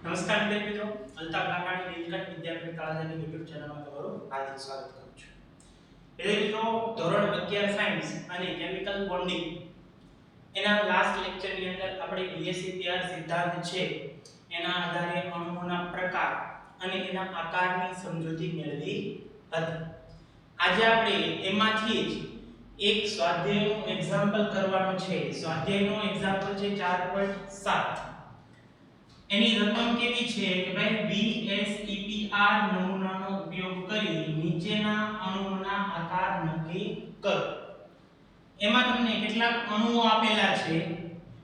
નમસ્કાર વિદ્યાર્થી મિત્રો, અલ્તાફ કાકાની નીલકંઠ વિદ્યાપીઠ તળાજાની YouTube ચેનલમાં તમારું હાર્દિક સ્વાગત કરું છું. વિદ્યાર્થી મિત્રો, ધોરણ 11 સાયન્સ અને કેમિકલ બોન્ડિંગ એના લાસ્ટ લેક્ચરની અંદર આપણે BSc સિદ્ધાંત છે એના આધારે અણુઓના પ્રકાર અને એના આકારની સમજૂતી મેળવી હતી. આજે આપણે એમાંથી જ એક સ્વાધ્યાયનું એક્ઝામ્પલ કરવાનું છે. સ્વાધ્યાયનું એક્ઝામ્પલ છે 4.7. એની રકમ કેવી છે કે ભાઈ VSEPR નમૂનાનો ઉપયોગ કરી નીચેના અણુઓના આકાર નક્કી કરો. એમાં તમને કેટલાક અણુઓ આપેલા છે.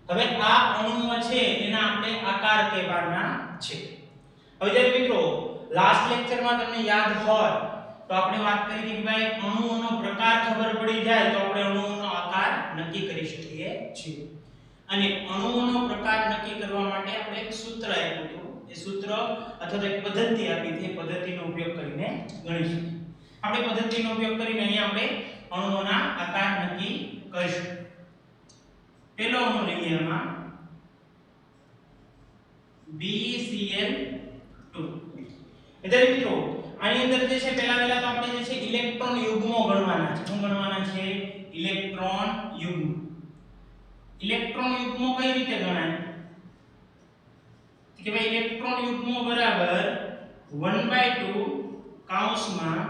હવે આ અણુઓ છે એના આપણે આકાર કહેવાના છે. હવે મિત્રો, લાસ્ટ લેક્ચરમાં તમને યાદ હોય તો આપણે વાત કરી કે ભાઈ અણુઓનો પ્રકાર ખબર પડી જાય તો આપણે અણુઓનો આકાર નક્કી કરી શકીએ છીએ. અને અણુઓનો પ્રકાર નક્કી કરવા માટે આપણે એક સૂત્ર આપ્યું હતું. એ સૂત્ર અથવા એક પદ્ધતિ આપી હતી. પદ્ધતિનો ઉપયોગ કરીને ગણી શકીએ. આપણે પદ્ધતિનો ઉપયોગ કરીને અહીંયા આપણે અણુઓના આકાર નક્કી કરીશું. પહેલો અણુ લઈએ એમાં BCl2. વિદ્યાર્થી મિત્રો, આની અંદર જે છે પહેલા તો આપણે જે છે ઇલેક્ટ્રોન યુગ્મો ગણવાના છે. શું ગણવાના છે? ઇલેક્ટ્રોન યુગ્મ. ઇલેક્ટ્રોન યુગ્મો કઈ રીતે ગણાય કે ભાઈ ઇલેક્ટ્રોન યુગ્મો બરાબર 1/2 કૌંસમાં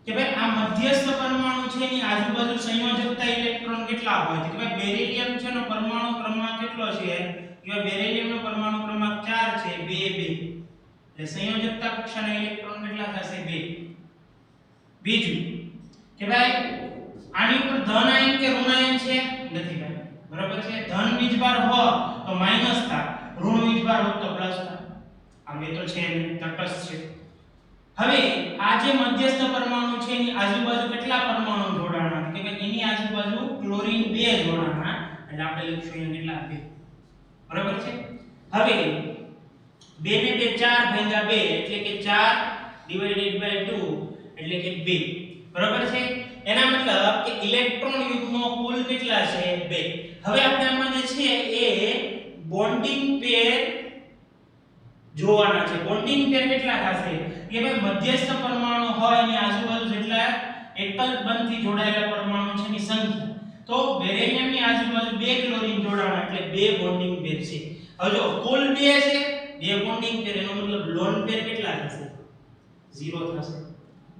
કે ભાઈ આ મધ્યસ્થ પરમાણુ છે એની આજુબાજુ સંયોજકતા ઇલેક્ટ્રોન કેટલા હોય કે ભાઈ બેરિલિયમ છે નો પરમાણુ ક્રમાંક કેટલો છે કે ભાઈ બેરિલિયમ નો પરમાણુ ક્રમાંક 4 છે 2 એટલે સંયોજકતા કક્ષાના ઇલેક્ટ્રોન કેટલા થશે 2. બીજું કે ભાઈ આની ઉપર ધન આયન કે ઋણ આયન છે નથી ભાઈ, બરાબર છે. ધન વીજભાર હોય તો માઈનસ થાય, ઋણ વીજભાર હોય તો પ્લસ થાય. આ બે તો છે તટસ્થ છે. હવે આ જે મધ્યસ્થ પરમાણુ છે એની આજુબાજુ કેટલા પરમાણુ જોડાણા કે ભાઈ એની આજુબાજુ ક્લોરીન 2 જોડાણા એટલે આપણે લખીશું અહીંયા કેટલા 2, બરાબર છે. હવે 2 ને 2 4 ભાગ્યા 2 એટલે કે 4/2 એટલે કે 2, બરાબર છે. એના મતલબ કે ઇલેક્ટ્રોન યુગ્મો કુલ કેટલા છે 2. હવે આપણે આમાં જે છે એ બોન્ડિંગ પેર જોવાના છે. બોન્ડિંગ પેર કેટલા થશે કે ભાઈ મધ્યસ્થ પરમાણુ હોય એની આજુબાજુ જેટલા એકલ બંધથી જોડાયેલા પરમાણુ છે એની સંખ્યા. તો બેરિલિયમ ની આજુબાજુ 2 ક્લોરીન જોડાણા એટલે 2 બોન્ડિંગ પેર છે. હવે જો કુલ 2 છે, 2 બોન્ડિંગ પેર એનો મતલબ લોન પેર કેટલા થશે 0 થશે,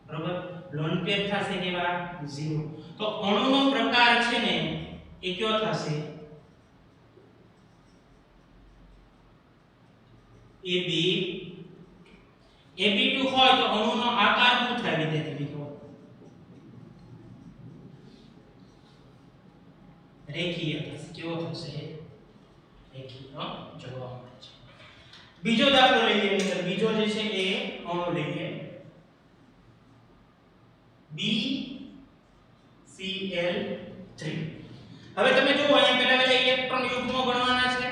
બરાબર. લોન પેર થશે કેવા 0. તો અણુનો પ્રકાર છે ને એ કયો થશે AB2 હોય તો અણુનો આકાર શું થાય વિદ્યાર્થી મિત્રો? રેખીય થશે. કેવો થશે? રેખીય જોવા મળે છે. બીજો દાખલો લઈએ. બીજો જે છે એ અણુ લઈએ BCl3. હવે તમે જુઓ અહીંયા પહેલા ઇલેક્ટ્રોન યુગ્મો ગણવાના છે.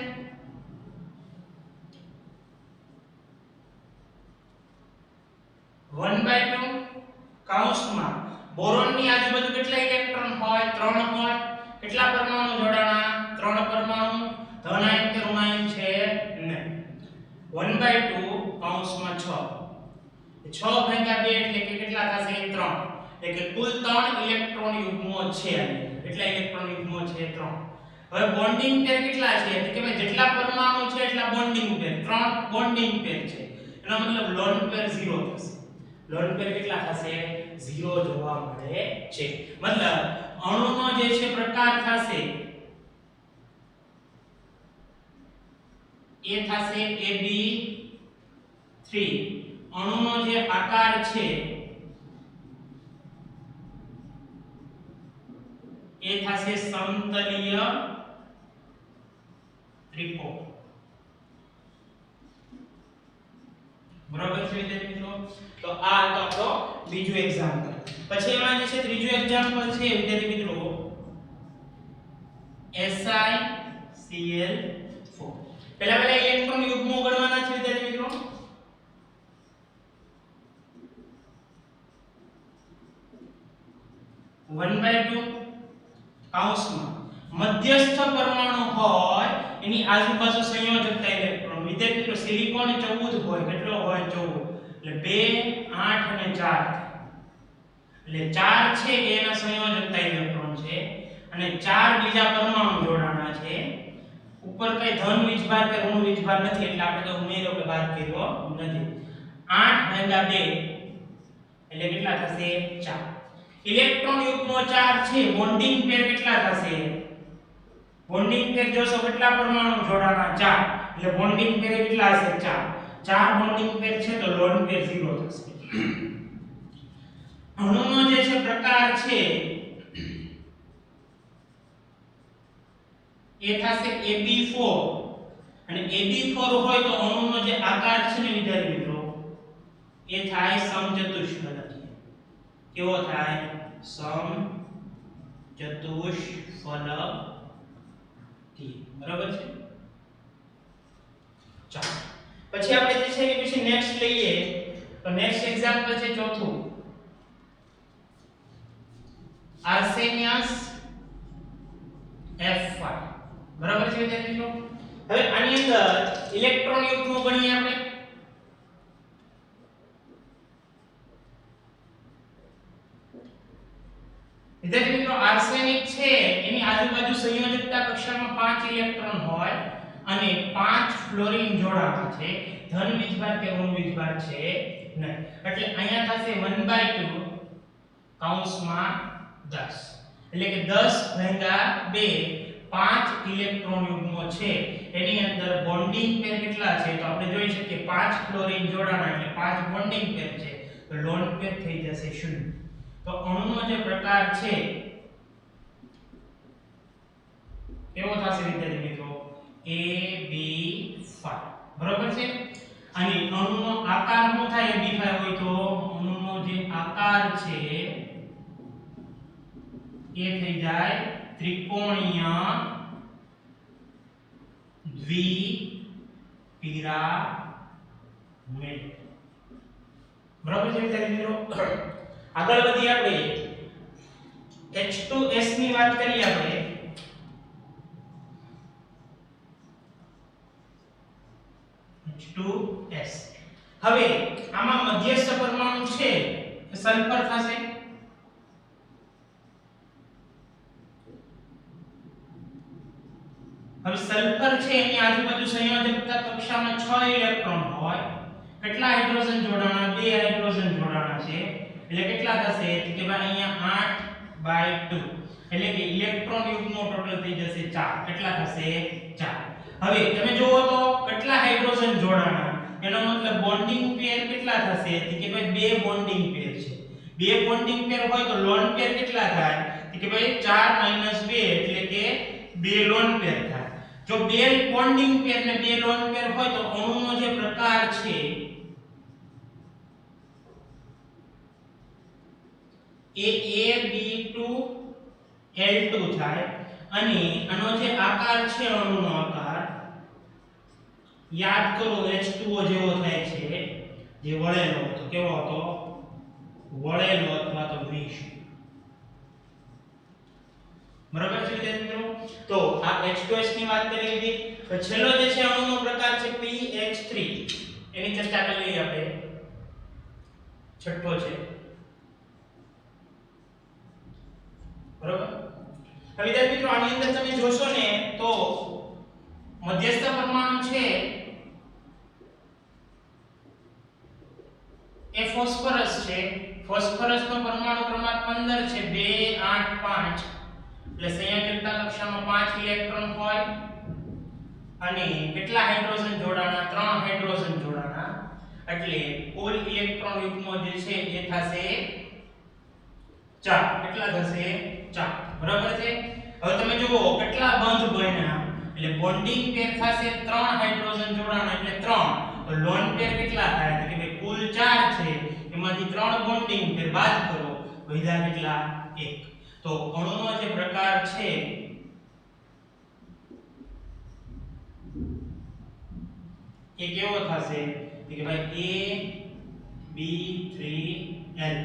કૌંસમાં બોરોન ની આજુબાજુ કેટલા ઇલેક્ટ્રોન હોય 3 હોય. કેટલા પરમાણુ જોડાણા 3 પરમાણુ. ધન આયન કે ઋણ આયન છે નહીં. 1/2 કૌંસમાં 6 ભાગ્યા 2 એટલે કે કેટલા થશે 3 એટલે કે કુલ 3 ઇલેક્ટ્રોન યુગ્મો છે. કેટલા ઇલેક્ટ્રોન યુગ્મો છે 3. હવે બોન્ડિંગ પેર કેટલા છે એટલે કે ભાઈ જેટલા પરમાણુ છે એટલા બોન્ડિંગ પેર. 3 બોન્ડિંગ પેર છે એનો મતલબ લોન પેર 0 થશે. લોન પેર કેટલા થશે 0 જોવા મળે છે. મતલબ અણુનો જે છે પ્રકાર થશે એ થશે AB3. અણુનો જે આકાર છે એ થશે સમતલીય ત્રિકોણ, બરાબર છે વિદ્યાર્થી મિત્રો. તો આ તો આપણો બીજું એક્ઝામ્પલ. પછી એમાં જે છે ત્રીજું એક્ઝામ્પલ છે વિદ્યાર્થી મિત્રો SiCl4. પહેલા ઇલેક્ટ્રોન યુગ્મો ગણવાના છે વિદ્યાર્થી મિત્રો. કૌંસમાં મધ્યસ્થ પરમાણુ હોય એની આજુબાજુ સંયોજકતા ઇલેક્ટ્રોન વિદ્યાર્થી મિત્રો સિલિકોન 14 હોય, કેટલો હોય 14, એટલે 2 8 અને 4, એટલે 4 છે એ એના સંયોજકતા ઇલેક્ટ્રોન છે અને 4 બીજા પરમાણુ જોડાણા છે. ઉપર કઈ ધન વીજભાર કે ઋણ વીજભાર નથી એટલે આપણે તો ઉમેરો કે બાદ કર્યો નથી. 8 ભાગ્યા 2 એટલે કેટલા થશે 4. ઇલેક્ટ્રોન યુગ્મો 4 છે, બોન્ડિંગ પેર કેટલા થશે? બોન્ડિંગ પેર જોશો કેટલા પરમાણુ જોડાણા 4, એટલે બોન્ડિંગ પેર કેટલા હશે 4. 4 બોન્ડિંગ પેર છે તો લોન પેર 0 થશે. અણુનો જે છે પ્રકાર છે એ થશે AB4 અને AB4 હોય તો અણુનો જે આકાર છે ને વિદ્યાર્થી મિત્રો એ થાય સમચતુષ્ફલકીય. કેવો થાય? સમચતુષ્ફલકીય. બરાબર છે? ચાલો પછી આપણે જે છે એ પછી નેક્સ્ટ લઈએ તો નેક્સ્ટ એક્ઝામ્પલ છે ચોથું, આર્સેનિયસ F5. બરાબર છે વિદ્યાર્થી મિત્રો? હવે આની અંદર ઇલેક્ટ્રોન યુગ્મો ગણીએ આપણે. વિદ્યાર્થી મિત્રો આર્સેનિક છે એની આજુબાજુ સંયોજકતા કક્ષામાં 5 ઇલેક્ટ્રોન હોય અને 5 ફ્લોરીન જોડાણા છે. ધન વીજભાર કે ઋણ વીજભાર છે નહીં. એટલે અહીંયા થશે 1/2 કૌંસમાં 10, એટલે કે 10/2 5 ઇલેક્ટ્રોન યુગ્મો છે એની અંદર બોન્ડિંગ પેર કેટલા છે? તો આપણે જોઈ શકીએ 5 ફ્લોરીન જોડાણા એટલે 5 બોન્ડિંગ પેર છે તો લોન પેર થઈ જશે 0. તો અણુનો જે પ્રકાર છે કેવો થશે વિદ્યાર્થી મિત્રો? AB5. બરાબર છે? અને અણુનો આકાર શું થાય? AB5 હોય તો અણુનો જે આકાર છે એ થઈ જાય ત્રિકોણીય દ્વિપિરામિડ. બરાબર છે વિદ્યાર્થી મિત્રો? આગળ વધી આપણે H2S ની વાત કરીએ આપણે. H2S. હવે આમાં મધ્યસ્થ પરમાણુ છે એ સલ્ફર થશે. હવે સલ્ફર છે એની આજુબાજુ સંયોજકતા કક્ષામાં 6 ઇલેક્ટ્રોન હોય. કેટલા હાઇડ્રોજન જોડાણા? 2 હાઇડ્રોજન જોડાણા છે એટલે કેટલા થશે? કે ભાઈ અહીંયા 8/2 એટલે કે ઇલેક્ટ્રોન યુગ્મો ટોટલ થઈ જશે 4. કેટલા થશે? 4. હવે તમે જુઓ તો કેટલા હાઇડ્રોજન જોડાણા, એનો મતલબ બોન્ડિંગ પેર કેટલા થશે? કે ભાઈ 2 બોન્ડિંગ પેર છે. 2 બોન્ડિંગ પેર હોય તો લોન પેર કેટલા થાય? કે ભાઈ 4 - 2 એટલે કે 2 લોન પેર થાય. જો 2 બોન્ડિંગ પેર ને 2 લોન પેર હોય તો અણુનો જે પ્રકાર છે એ AB2L2 થાય અને આનો જે આકાર છે અણુનો આકાર યાદ કરો H2O જેવો થાય છે, જે વળેલો હતો. કેવો હતો? વળેલો અથવા તો વિષ. બરાબર છે વિદ્યાર્થી મિત્રો? તો આ H2S ની વાત કરી લીધી. તો છેલ્લો જે છે અણુનો પ્રકાર છે PH3, એની ચર્ચા કરી લઈએ આપણે. છઠ્ઠો છે. બરાબર? હવે વિદ્યાર્થી મિત્રો આની અંદર તમે જોશો ને તો મધ્યસ્થ પરમાણુ છે એ ફોસ્ફરસ છે. ફોસ્ફરસનો પરમાણુ ક્રમાંક 15 છે, 2 8 5 એટલે સંયોજકતા કક્ષામાં 5 ઇલેક્ટ્રોન હોય અને કેટલા હાઇડ્રોજન જોડાણા? 3 હાઇડ્રોજન જોડાણા એટલે કુલ ઇલેક્ટ્રોન યુગ્મો જે છે એ થશે 4. કેટલા થશે? 4. બરાબર છે? હવે તમે જુઓ કેટલા બંધ બન્યા એટલે બોન્ડિંગ પેર થશે 3 હાઇડ્રોજન જોડાણા એટલે 3. તો લોન પેર કેટલા થાય? તો કે ભાઈ કુલ 4 છે એમાંથી 3 બોન્ડિંગ પેર બાદ કરો, વધ્યા કેટલા? 1. તો અણુનો જે પ્રકાર છે એ કેવો થશે? કે ભાઈ AB3L.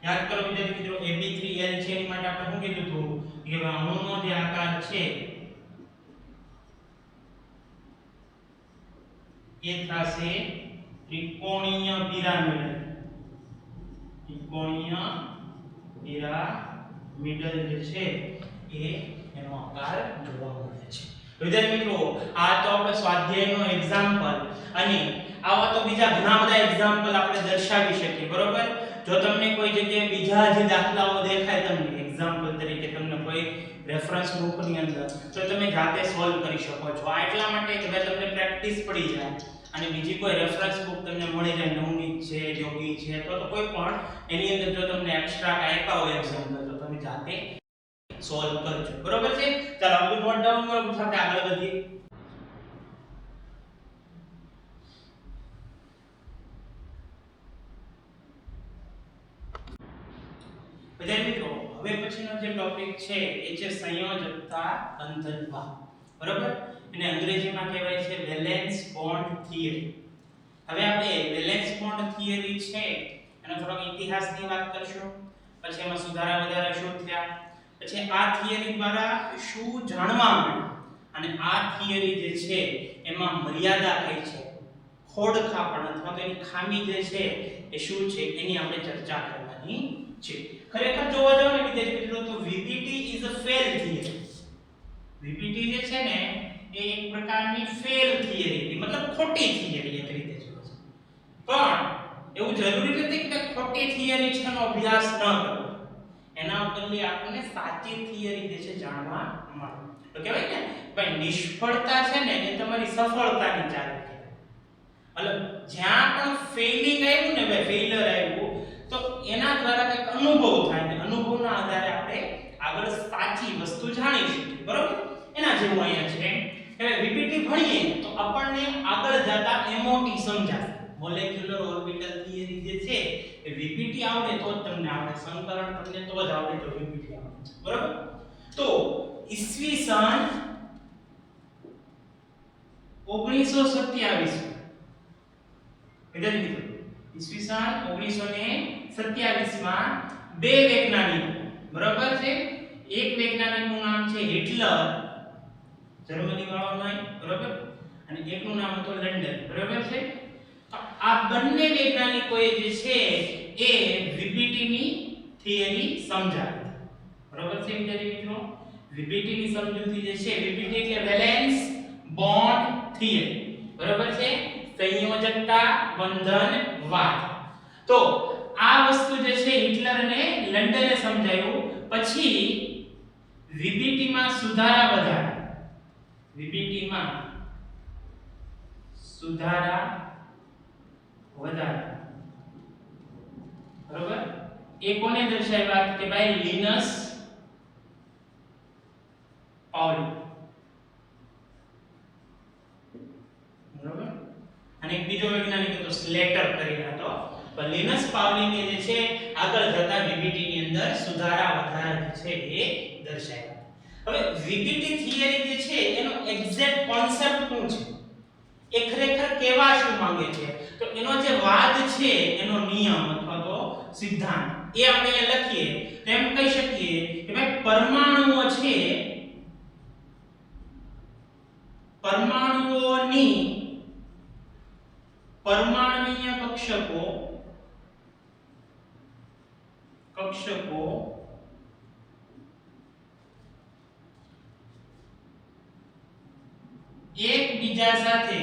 યાદ કરો વિદ્યાર્થી મિત્રો AB3L છે એની માટે આપણે શું કીધું હતું કે ભાઈ અણુનો જે આકાર છે એ થશે ત્રિકોણીય પિરામિડ. ત્રિકોણીય પિરામિડલ જે છે એ એનો આકાર જોવા મળે છે. વિદ્યાર્થી મિત્રો, આ તો આપણે સ્વાધ્યાયનો એક્ઝામ્પલ, અને આવા તો બીજા ઘણા બધા એક્ઝામ્પલ આપણે દર્શાવી શકીએ, બરોબર? જો તમને કોઈ જગ્યાએ બીજા જે દાખલાઓ દેખાય તમને એક્ઝામ્પલ તરીકે તમને કોઈ રેફરન્સ બુકની અંદર, તો તમે જાતે સોલ્વ કરી શકો છો. આ એટલા માટે કે ભાઈ તમને પ્રેક્ટિસ પડી જાય, અને બીજી કોઈ રેફરન્સ બુક તમને મળી જાય, નવનીત છે, યોગી છે, તો કોઈ પણ એની અંદર જો તમને એક્સ્ટ્રા આપ્યા હોય એક્ઝામ્પલ, તો તમે જાતે સોલ્વ કરજો, બરોબર છે? ચાલો આપણે નોટ ડાઉન કરો, સાથે આગળ વધીએ. વિદ્યાર્થી મિત્રો, હવે પછીનો જે ટોપિક છે એ છે સંયોજકતા બંધનભાવ, બરોબર? એને અંગ્રેજીમાં કહેવાય છે વેલેન્સ બોન્ડ થિયરી. હવે આપણે વેલેન્સ બોન્ડ થિયરી છે એનો થોડોક ઇતિહાસની વાત કરશું, પછી એમાં સુધારા વધારા શું થયા, પછી આ થિયરી દ્વારા શું જાણવા મળ્યું, અને આ થિયરી જે છે એમાં મર્યાદા કઈ છે, ખોડખાપણ અથવા તો એની ખામી જે છે એ શું છે એની આપણે ચર્ચા કરવાની છે. ખરેખર જોવા જાવ ને વિદ્યાર્થી મિત્રો, તો વીપીટી ઇઝ અ ફેલ થિયરી. વીપીટી જે છે ને એ એક પ્રકારની ફેલ થિયરી, મતલબ ખોટી થિયરી એક રીતે જોવા છે. પણ એવું જરૂરી નથી કે ખોટી થિયરી છે એનો અભ્યાસ ન કરવો, એના ઉપરથી આપણને સાચી થિયરી જે છે જાણવા મળે. તો કહેવાય ને ભાઈ, નિષ્ફળતા છે ને એ તમારી સફળતાની ચાવી છે. મતલબ જ્યાં પણ ફેલિંગ આવ્યું ને ભાઈ, ફેલિયર આવ્યું, તો એના દ્વારા એક અનુભવ થાય, ને અનુભવના આધારે આપણે આગળ સાચી વસ્તુ જાણીશું, બરોબર? એના જેવું અહીંયા છે કે વીપીટી ભણીએ તો આપણને આગળ જતા એમઓટી સમજાશે. મોલેક્યુલર ઓર્બિટલ થિયરી જે છે એ વીપીટી આવડે તો જ તમને આવડે, સંકલન તમને તો જ આવડે તો વીપીટી આવડે, બરોબર? તો ઈસવીસન 1927 વિદ્યાર્થી મિત્રો, ઈસવીસન 1927 માં બે વૈજ્ઞાનિકો, બરોબર છે? એક વૈજ્ઞાનિકનું નામ છે હિટલર, જર્મની વાળો નહીં, બરોબર? અને એકનું નામ હતું લંડન, બરોબર છે? તો આ બંને વૈજ્ઞાનિકોએ જે છે એ વીપીટી ની થિયરી સમજાવી, બરોબર છે વિદ્યાર્થી મિત્રો? વીપીટી ની સમજૂતી જે છે, વીપીટી એટલે વેલેન્સ બોન્ડ થિયરી, બરોબર છે? સંયોજકતા બંધનવાદ. તો આ વસ્તુ જે છે હિટલર અને લંડને સમજાવ્યું. પછી વીપીટી માં સુધારા વધારા, વીપીટી માં સુધારા વધારા, બરોબર? એ કોને દર્શાવ્યા કે ભાઈ લિનસ પાઉલી, બરોબર? અને એક બીજો વૈજ્ઞાનિક હતો સ્લેટર કરીને હતો. પણ લિનસ પાઉલિંગે જે છે આગળ જતા વીપીટી ની અંદર સુધારા વધારા જે છે એ દર્શાવ્યા. હવે વીપીટી થિયરી જે છે એનો એક્ઝેક્ટ કોન્સેપ્ટ શું છે, એ ખરેખર કેવા શું માંગે છે, તો એનો જે વાદ છે, એનો નિયમ અથવા તો સિદ્ધાંત એ આપણે અહીંયા લખીએ તો એમ કહી શકીએ કે ભાઈ પરમાણુઓ છે, પરમાણુઓની પરમાણ્વીય કક્ષકો એકબીજા સાથે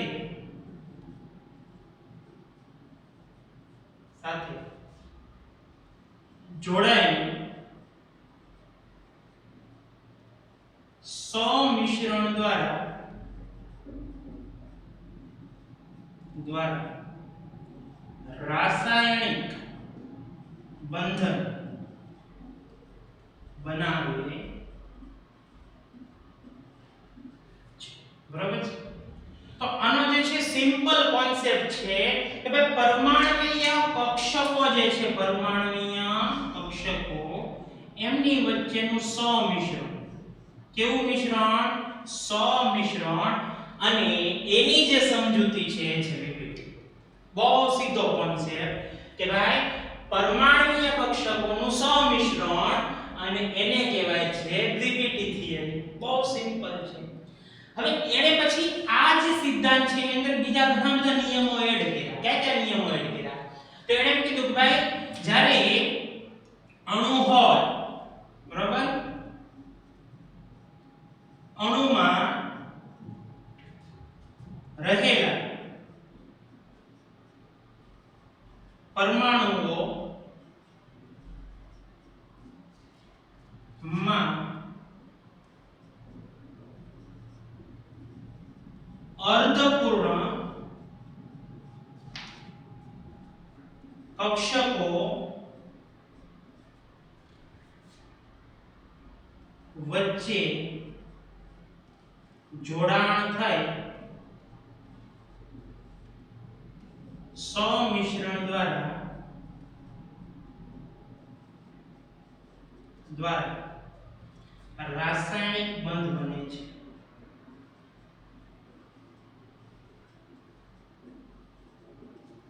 જોડાયેલી સંમિશ્રણ દ્વારા રાસાયણિક બંધન બનાવે છે, બરાબર છે? તો આનો જે છે સિમ્પલ કોન્સેપ્ટ છે કે ભાઈ પરમાણ્વીય કક્ષકો જે છે, પરમાણ્વીય કક્ષકો એમની વચ્ચેનું સમિશ્રણ. કેવું મિશ્રણ? સમિશ્રણ. અને એની જે સમજૂતી છે એ છે વીપીટી. બહુ સીધો કોન્સેપ્ટ કે ભાઈ પરમાણ્વીય કક્ષકોનું સમિશ્રણ, અને એને કહેવાય છે વીપીટી થિયરી. બહુ સિમ્પલ છે. હવે એને પછી આ જે સિદ્ધાંત છે એની અંદર બીજા ઘણા બધા નિયમો એડ કર્યા. કયા નિયમો એડ કર્યા? તો એણે એમ કીધું કે ભાઈ જ્યારે અણુ હોય બરાબર, અણુમાં રહેલા પરમાણુઓ માં અર્ધપૂર્ણ કક્ષકો વચ્ચે જોડાણ થાય સંમિશ્રણ દ્વારા રાસાયણિક બંધ બને છે.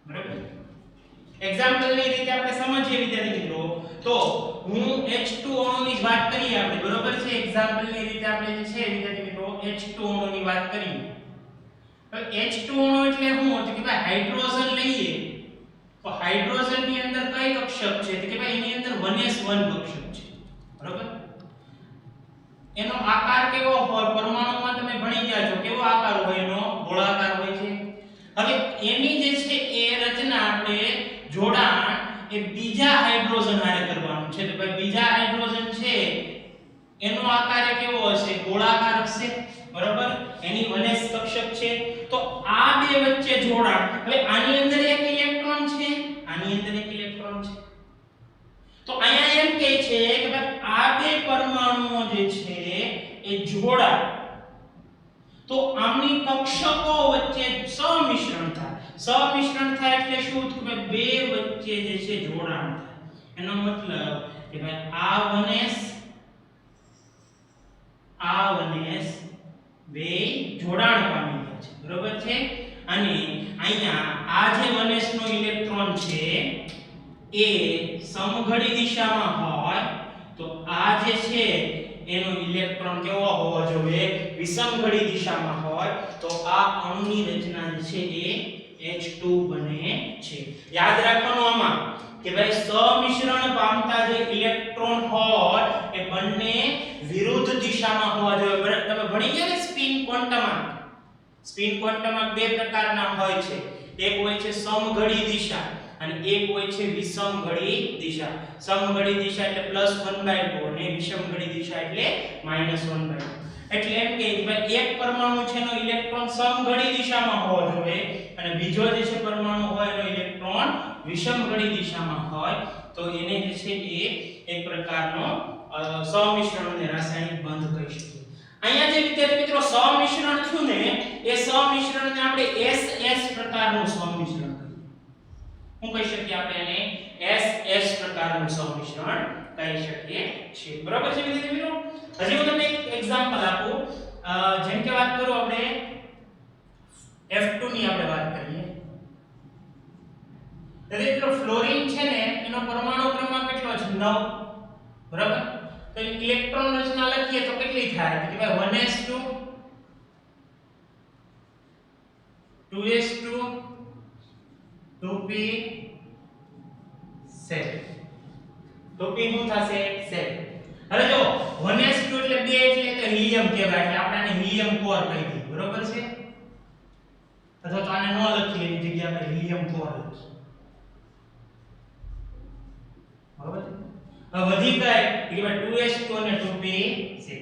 બરાબર, એક્ઝામ્પલ ની રીતે આપણે સમજીએ વિદ્યાર્થી મિત્રો. તો હું H2 અણુની વાત કરીએ આપણે, બરોબર છે. એક્ઝામ્પલ ની રીતે આપણે જે છે વિદ્યાર્થી મિત્રો H2 અણુની વાત કરીએ. તો H2 અણુ એટલે શું છે કે ભાઈ હાઇડ્રોજન લઈએ તો હાઇડ્રોજન ની અંદર કઈ કક્ષક છે તો કે ભાઈ એની અંદર 1s1 કક્ષક છે. બરોબર, એનો આકાર કેવો હોય પરમાણુમાં તમે ભણી ગયા છો, કેવો આકાર હોય એનો? ગોળાકાર હોય છે. હવે એની જે છે એ રચના આપણે જોડાણ એ બીજા હાઇડ્રોજન હારે કરવાનું છે. તો ભાઈ બીજા હાઇડ્રોજન છે એનો આકાર કેવો હશે? ગોળાકાર હશે. બરોબર, એની 1s કક્ષક છે. તો આ બે વચ્ચે જોડાણ, હવે આની અંદર એક ઇલેક્ટ્રોન છે, આની અંદર એક ઇલેક્ટ્રોન છે. તો અહીંયા એમ કહે છે કે ભાઈ આ બે પરમાણુઓ જે છે એ જોડાય તો આમની કક્ષકો વચ્ચે સંમિશ્રણ થાય. સંમિશ્રણ થાય એટલે શું? તો કે બે વચ્ચે જે છે જોડાણ થાય. એનો મતલબ કે ભાઈ આ 1s બે જોડાણ પામી ગયા છે. બરોબર છે. અને અહીંયા આ જે 1s નો ઇલેક્ટ્રોન છે એ સમઘડી દિશામાં હોય તો આ જે છે એનો ઇલેક્ટ્રોન કેવો હોવો જોઈએ? વિષમઘડી દિશામાં હોય તો આ અણુની રચના જે છે એ H2 બને છે. યાદ રાખવાનું આમાં કે ભાઈ સમિશ્રણ પામતા જે ઇલેક્ટ્રોન હોય એ બંને વિરુદ્ધ દિશામાં હોવા જોઈએ. તમે ભણી ગયા ને સ્પિન ક્વોન્ટમ. સ્પિન ક્વોન્ટમ બે પ્રકારના હોય છે. એક હોય છે સમઘડી દિશા અને એક હોય છે વિષમઘડી દિશા. સમઘડી દિશા એટલે +1/2 અને વિષમઘડી દિશા એટલે -1/2. એટલે એમ કે ભાઈ એક પરમાણુ છે એનો ઇલેક્ટ્રોન સમઘડી દિશામાં હોવો જોઈએ અને બીજો જે છે પરમાણુ હોય એનો ઇલેક્ટ્રોન વિષમઘડી દિશામાં હોય તો એને જે છે એ એક પ્રકારનો સમિશ્રણ અને રાસાયણિક બંધ કહી શકીએ. અહીંયા જે વિદ્યાર્થી મિત્રો સમિશ્રણ થયું ને એ સમિશ્રણને આપણે SS પ્રકારનું સમિશ્રણ કહીએ. હું કહી શકીએ આપણે એને SS પ્રકારનું સમિશ્રણ કહી શકીએ છીએ. બરાબર છે વિદ્યાર્થી મિત્રો? હજી હું તમને એક એક્ઝામ્પલ આપું. જેમ કે વાત કરું આપણે F2 ની આપણે વાત કરીએ. એટલે મિત્રો ફ્લોરિન છે ને એનો પરમાણુ ક્રમાંક કેટલો છે? 9. બરાબર, તો ઇલેક્ટ્રોન રચના લખીએ તો કેટલી થાય? કે ભાઈ 1s2 2s2 2p7. 2p શું થશે? 7. હવે જો 1s2 એટલે 2 એટલે તો હિલિયમ કહેવાય એટલે આપણે આને હિલિયમ કોર કહી દઈએ. બરોબર છે? અથવા તો આને ન લખીએ એની જગ્યાએ આપણે હિલિયમ કોર લખીએ. બરોબર છે? હવે વધી ગઈ કે ભાઈ 2s2 અને 2p6.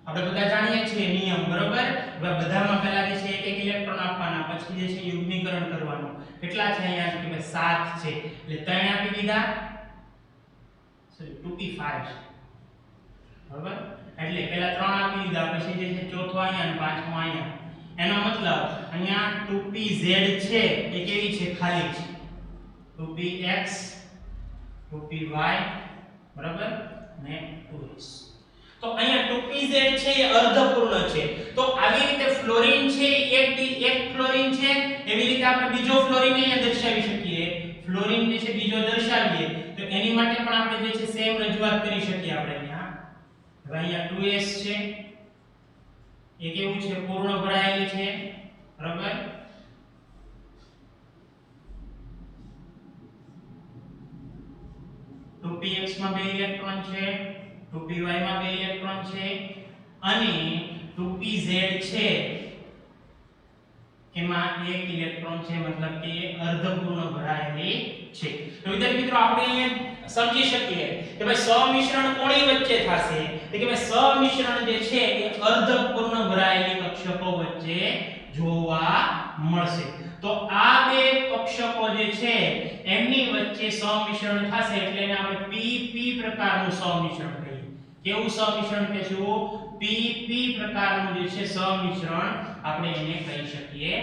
આપણે બધા જાણીએ છીએ નિયમ. બરોબર, હવે બધામાં પહેલા જે છે એક એક ઇલેક્ટ્રોન આપવાના, પછી જે છે યુગ્મીકરણ કરવાનું. કેટલા છે અહીંયા? કે ભાઈ 7 છે એટલે 3 આપી દીધા, સોરી 2p5 છે. બરોબર, એટલે પહેલા 3 આપી દીધા, પછી જે છે ચોથો અહીંયા અને પાંચમો અહીંયા. એનો મતલબ અહીંયા 2pz છે એ કેવી છે? ખાલી છે. 2px 2py બરાબર ને 2s. તો અહીંયા 2pz છે એ અર્ધપૂર્ણ છે. તો આવી રીતે ફ્લોરીન છે એક ફ્લોરીન છે, એવી રીતે આપણે બીજો ફ્લોરીન અહીંયા દર્શાવી શકીએ. ફ્લોરીન જે છે બીજો દર્શાવીએ તો એની માટે પણ આપણે જે છે સેમ રજૂઆત કરી શકીએ આપણે અહીંયા. હવે અહીંયા 2s છે એ કેવું છે પૂર્ણ ભરાયેલી છે બરાબર. px માં 2 ઇલેક્ટ્રોન છે, 2py માં 2 ઇલેક્ટ્રોન છે અને 2pz છે એમાં 1 ઇલેક્ટ્રોન છે, મતલબ કે એ અર્ધપૂર્ણ ભરાયેલી છે. તો વિદ્યાર્થી મિત્રો આપણે અહીંયા સમજી શકીએ કે ભાઈ સમિશ્રણ કોની વચ્ચે થશે, તો કે ભાઈ સમિશ્રણ જે છે એ અર્ધપૂર્ણ ભરાયેલી કક્ષકો વચ્ચે જોવા મળશે. તો આ બે કક્ષકો જે છે એમની વચ્ચે સમિશ્રણ થશે એટલે એને આપણે PP પ્રકારનું સમિશ્રણ કહીએ. કેવું સમિશ્રણ કહીશું? PP પ્રકારનું જે છે સમિશ્રણ આપણે એને કહી શકીએ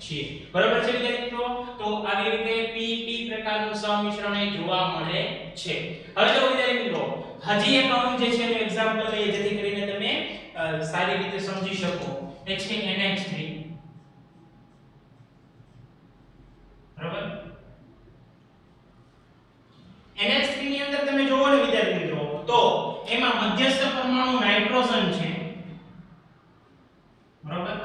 છીએ. બરાબર છે વિદ્યાર્થી મિત્રો? તો આવી રીતે PP પ્રકારનું સમિશ્રણ એ જોવા મળે છે. હવે જો વિદ્યાર્થી મિત્રો હજી એક અણુ જે છે એનું એક્ઝામ્પલ લઈએ જેથી કરીને તમે સારી રીતે સમજી શકો. એ છે NH3. બરાબર. NH3 ની અંદર તમે જોવો ને વિદ્યાર્થી મિત્રો તો એમાં મધ્યસ્થ પરમાણુ નાઇટ્રોજન છે. બરાબર.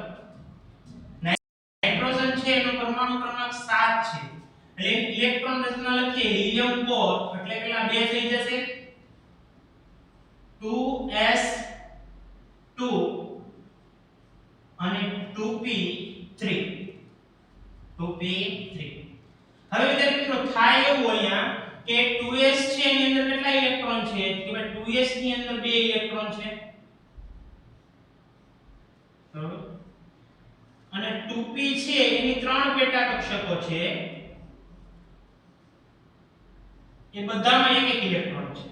નાઇટ્રોજન છે એનો પરમાણુ ક્રમાંક 7 છે. એટલે ઇલેક્ટ્રોન રચના લખીએ હિલિયમ 4 એટલે કેટલા 2 થઈ જશે 2s2 અને 2p3. 2p3. હવે વિદ્યાર્થી મિત્રો થાય એવું અહીંયા કે 2s છે એની અંદર કેટલા ઇલેક્ટ્રોન છે કે ભાઈ 2s ની અંદર 2 ઇલેક્ટ્રોન છે બરાબર. અને 2p છે એની 3 પેટા કક્ષકો છે એ બધામાં એક એક ઇલેક્ટ્રોન છે.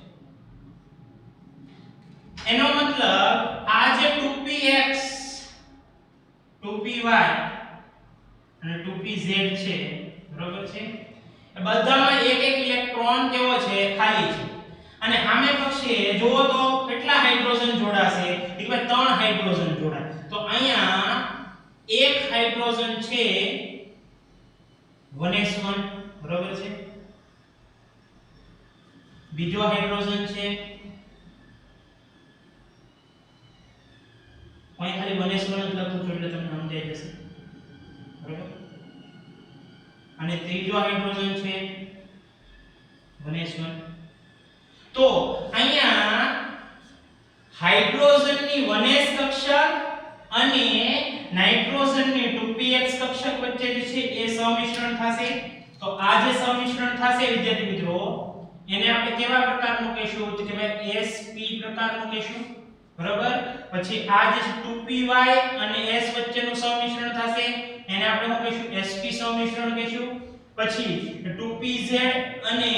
એનો મતલબ આ જે 2px 2py અને 2pz છે બરાબર છે એ બધામાં એક એક ઇલેક્ટ્રોન કેવો છે ખાલી છે. અને સામે પક્ષે જોવો તો કેટલા હાઇડ્રોજન જોડાશે કે ભાઈ 3 હાઇડ્રોજન જોડાય. તો અહીંયા એક હાઇડ્રોજન છે 1s1 બરાબર છે. બીજો હાઇડ્રોજન છે અહીં ખાલી 1s1 જ લખું છું એટલે તમને સમજાઈ જશે બરાબર. અને ત્રીજો હાઇડ્રોજન છે 1s1. તો અહીંયા હાઇડ્રોજનની 1s કક્ષક અને નાઇટ્રોજનની 2px કક્ષક વચ્ચે જે છે એ સમિશ્રણ થશે. તો આ જે સમિશ્રણ થશે વિદ્યાર્થી મિત્રો એને આપણે કેવા પ્રકારનું કહીશું તો કે ભાઈ sp પ્રકારનું કહીશું બરાબર. પછી આ જે 2py અને s વચ્ચેનું સમિશ્રણ થશે એને આપણે શું કહીશું sp સમિશ્રણ કહીશું. પછી 2pz અને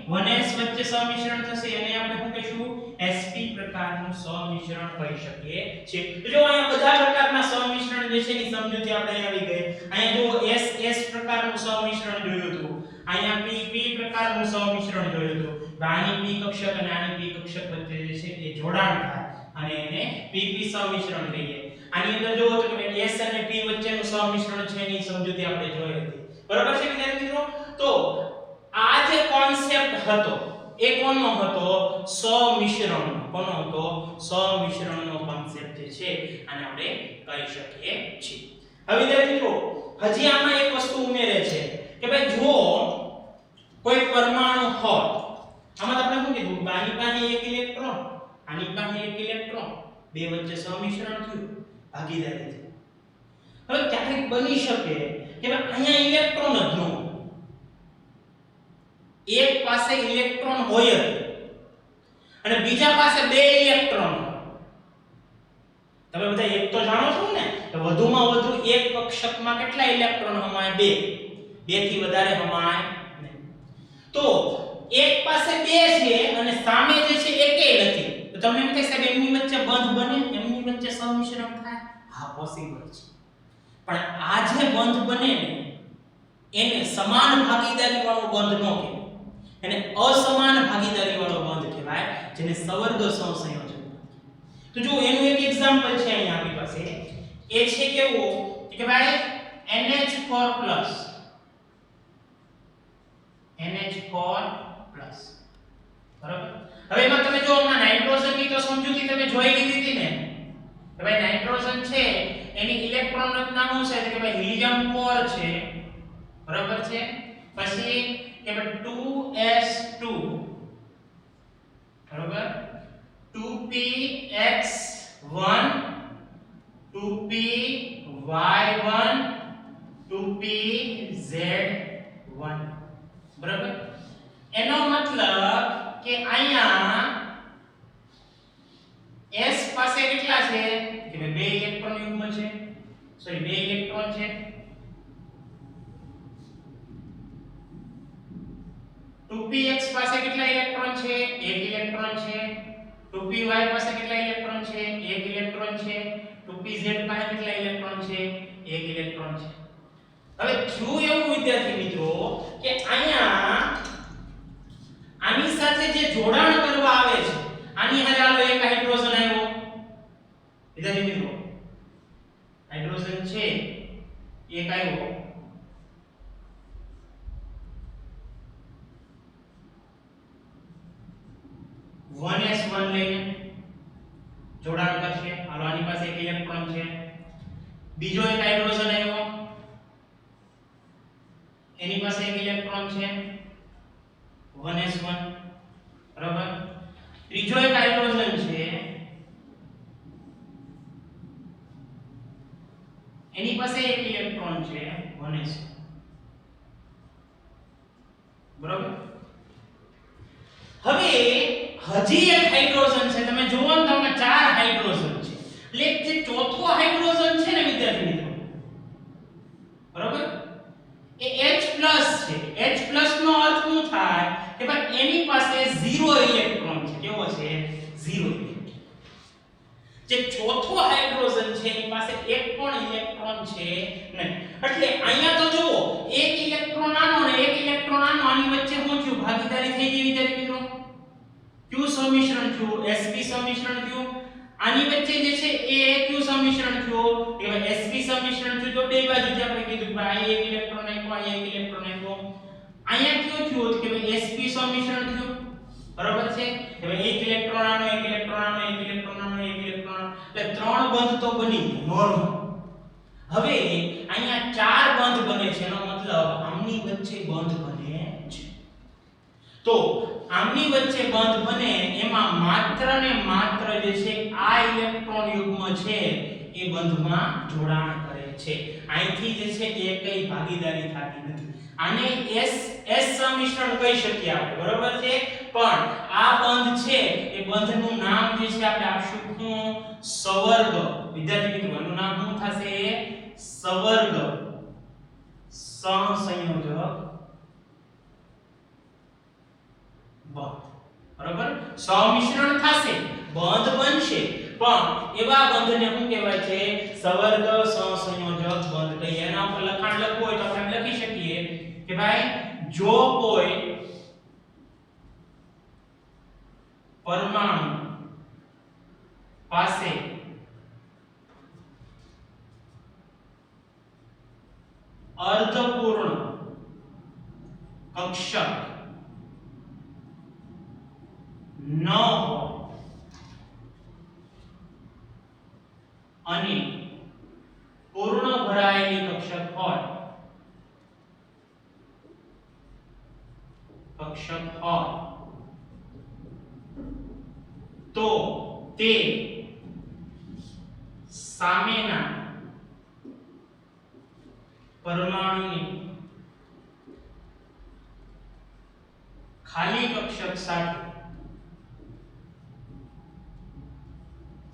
1s વચ્ચે સમિશ્રણ થશે એને આપણે શું કહીશું sp પ્રકારનું સમિશ્રણ કહી શકીએ છીએ. તો જો અહીંયા બધા પ્રકારના સમિશ્રણ જે છે એની સમજૂતી આપણે આવી ગઈ. અહીંયા જો s પ્રકારનું સમિશ્રણ જોયું હતું, અહીંયા p પ્રકારનું સમિશ્રણ જોયું હતું. આની p કક્ષક અને આની p કક્ષક વચ્ચે જે છે એ જોડાણ થાય અને એને pp સમિશ્રણ કહીએ. આની અંદર જોવો તો કે s અને p વચ્ચેનું સમિશ્રણ છે એની સમજૂતી આપણે જોઈ હતી બરાબર છે વિદ્યાર્થી મિત્રો. તો આ જે કોન્સેપ્ટ હતો એ કોનો હતો? સમિશ્રણનો. કોનો હતો? સમિશ્રણનો કોન્સેપ્ટ જે છે આને આપણે કહી શકીએ છીએ. હવે વિદ્યાર્થી મિત્રો હજી આમાં એક વસ્તુ ઉમેરે છે કે ભાઈ જો કોઈ પરમાણુ હોય આમાં આપણે શું કીધું આની પાસે એક ઇલેક્ટ્રોન આની પાસે એક ઇલેક્ટ્રોન બે વચ્ચે સમિશ્રણ થયું ભાગીદારી થઈ. હવે ક્યારેક બની શકે કે અહીંયા ઇલેક્ટ્રોન જ ન હોય, એક પાસે ઇલેક્ટ્રોન હોય અને બીજા પાસે બે ઇલેક્ટ્રોન. તમે બધા એક તો જાણો છો ને કે વધુમાં વધુ એક કક્ષકમાં કેટલા ઇલેક્ટ્રોન હમાય? 2. 2 થી વધારે હમાય નહીં. તો એક પાસે 2 છે અને સામે જે છે એકેય નથી. તો તમે એમ કહી શકો એમની વચ્ચે બંધ બને, એમની વચ્ચે સમિશ્રણ થાય? હા, પોસિબલ છે. પણ આ જે બંધ બને ને એને સમાન ભાગીદારી વાળો બંધ ન કહેવાય, એને અસમાન ભાગીદારી વાળો બંધ કહેવાય, જેને સવર્ગ સહસંયોજન. તો જો એનું એક એક્ઝામ્પલ છે અહીંયા આપણી પાસે એ છે કેવો કે ભાઈ NH4+ NH4+ બરાબર હવે એમાં તમે જો હમણાં નાઇટ્રોજન ની તો સમજૂતી તમે જોઈ લીધી હતી ને કે ભાઈ નાઇટ્રોજન છે એની ઇલેક્ટ્રોન રચના શું છે કે ભાઈ હિલિયમ 4 છે બરાબર છે પછી કે ભાઈ 2s2 બરાબર 2px1 2py1 2pz1 બરાબર એનો મતલબ કે અહીંયા s પાસે કેટલા છે કે ભાઈ બે ઇલેક્ટ્રોન યુગ્મ છે સોરી બે ઇલેક્ટ્રોન છે 2px પાસે કેટલા ઇલેક્ટ્રોન છે એક ઇલેક્ટ્રોન છે 2py પાસે કેટલા ઇલેક્ટ્રોન છે એક ઇલેક્ટ્રોન છે 2pz પાસે કેટલા ઇલેક્ટ્રોન છે એક ઇલેક્ટ્રોન છે હવે જો એવું વિદ્યાર્થી મિત્રો કે અહીંયા આની સાથે જે જોડાણ કરવા આવે છે આની હારે આલો એક હાઇડ્રોજન આવ્યો વિદ્યાર્થી મિત્રો હાઇડ્રોજન છે એક આવ્યો 1s1 લઈને જોડાણ કરશે હાલો આની પાસે એક ઇલેક્ટ્રોન છે બીજો એક હાઇડ્રોજન આવ્યો એની પાસે એક ઇલેક્ટ્રોન છે 1s1 બરાબર ત્રીજો એક હાઇડ્રોજન છે એની પાસે એક ઇલેક્ટ્રોન છે 1s બરાબર હવે હજી એક હાઇડ્રોજન છે તમે જુઓ ને તમને ચાર હાઇડ્રોજન છે એટલે જે ચોથો હાઇડ્રોજન છે ને વિદ્યાર્થી મિત્રો બરાબર એ H+ છે H+ નો અર્થ શું થાય કે ભાઈ એની પાસે 0 ઇલેક્ટ્રોન છે કેવો છે 0 જે ચોથો હાઇડ્રોજન છે એની પાસે એક પણ ઇલેક્ટ્રોન છે નહીં એટલે અહીંયા તો જુઓ એક ઇલેક્ટ્રોન આનો અને એક ઇલેક્ટ્રોન આનો આની વચ્ચે શું થયું ભાગીદારી થઈ ગઈ વિદ્યાર્થી મિત્રો q સંમિશ્રણ થયું sp સંમિશ્રણ થયું આની વચ્ચે જે છે એ q સંમિશ્રણ થયું કે sp સંમિશ્રણ થયું તો બે બાજુથી આપણે કીધું કે આ એક ઇલેક્ટ્રોન આપ્યો આ એક ઇલેક્ટ્રોન આપ્યો અહીંયા કયું થયું કે sp સંમિશ્રણ થયું બરાબર છે કે એક ઇલેક્ટ્રોન આનો એક ઇલેક્ટ્રોન આનો એક ઇલેક્ટ્રોન આનો એક ઇલેક્ટ્રોન એટલે ત્રણ બંધ તો બની નોર્મલ હવે અહીંયા ચાર બંધ બને છે એનો મતલબ આમની વચ્ચે બંધ બને છે તો આમની વચ્ચે બંધ બને એમાં માત્ર ને માત્ર જે છે આ ઇલેક્ટ્રોન યુગ્મ છે એ બંધમાં જોડાણ કરે છે અહીંથી જે છે એ કઈ ભાગીદારી થતી નથી આને s સંમિશ્રણ કહી શકીએ આપણે બરોબર છે પણ આ બંધ છે એ બંધનું નામ જે છે આપણે આપશું સવર્ગ વિદ્યાર્થી મિત્રો એનું નામ શું થશે સવર્ગ સહસંયોજક બંધ બરાબર સમિશ્રણ થશે બંધ બનશે પણ એવા બંધને શું કહેવાય છે સવર્ગ સહસંયોજક બંધ કહીએ એના ઉપર લખાણ લખવું હોય તો આપણે લખી શકીએ કે ભાઈ જો કોઈ પરમાણુ પાસે અર્ધપૂર્ણ કક્ષક ન હોય અને પૂર્ણ ભરાયેલી કક્ષક હોય તો તે સામેના પરમાણુની ખાલી કક્ષક